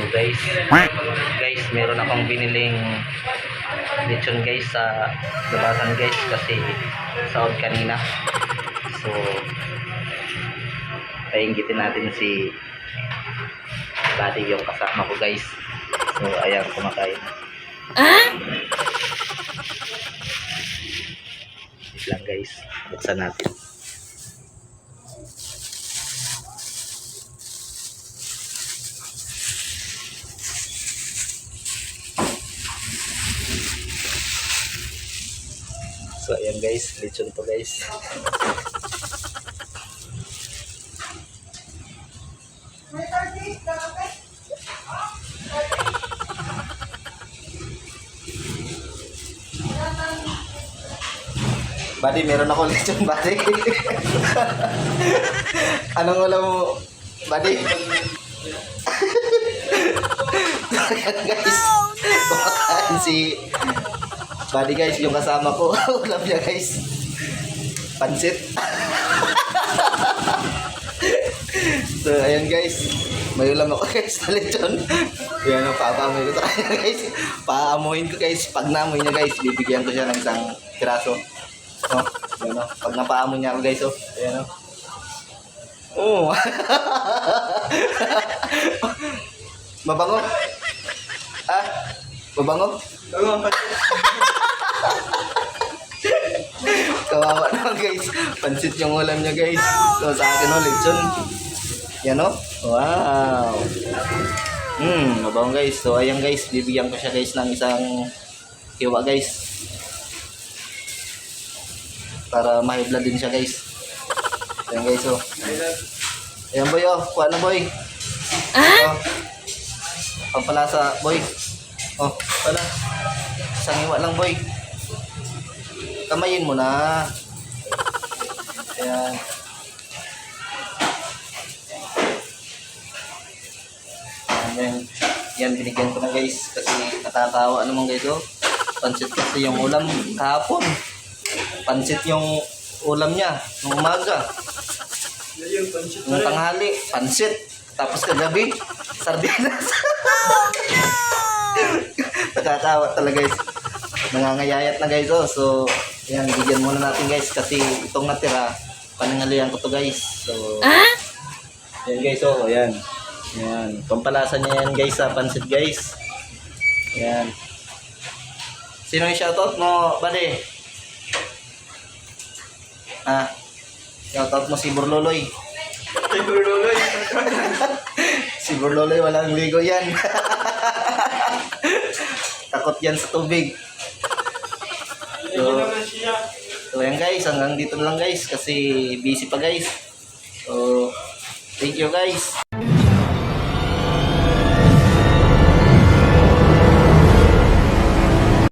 Guys, meron akong biniling lechon guys sa labasan guys kasi sahod kanina. So painggitin natin si Buddy yung kasama ko guys. So ayan, kumakain. Wait lang guys, buksan natin. So ayan guys, lechon to guys. Buddy, meron ako lechon, buddy. Anong ulam mo, buddy? Ayan guys, kumakain si Buddy guys, yung kasama ko. Ulam niya guys, pansit. So ayan guys, may ulam ako guys na lechon. Ayan ang paamoy ko sa kanya guys. Paamoyin ko guys. Pag naamoy niya guys, bibigyan ko siya ng isang piraso. No? Ayan o. Pag napaamoy niya ako guys, oh. Ayan o. Oh. Mabango? Ah? Mabango? Kawawa naman guys. Pansit yung ulam niya guys. So sa akin o, lechon. Yan o. Wow. Mabango guys. So ayan guys, bibigyan ko siya guys ng isang hiwa guys. Para mahibla din siya guys. Ayan guys o. Ayan boy o. Kuha na boy. Oh. Pampalasa boy. Oh, pala. Isang hiwa lang boy. Kamayin mo na. Ayan. Ayan. Yan, binigyan ko na guys. Kasi nakakawa naman guys oh. Pansit kasi yung ulam kahapon. Pansit yung ulam niya nung umaga. Nung tanghali, pansit. Tapos kagabi, sardinas. Nakakawa talaga guys. Nangangayayat na guys oh. So ayan, bigyan muna natin guys kasi itong natira panangalian ko to guys. So ayan guys oh, ayan. Ayan, pampalasa niya yan guys sa pansit guys. Ayan. Sino yung shoutout mo, buddy? Ah, shoutout mo si Burloloy. Si Burloloy. Si Burloloy, walang ligo yan. Takot yan sa tubig. So ayan guys, hanggang dito na lang guys kasi busy pa guys. So thank you guys.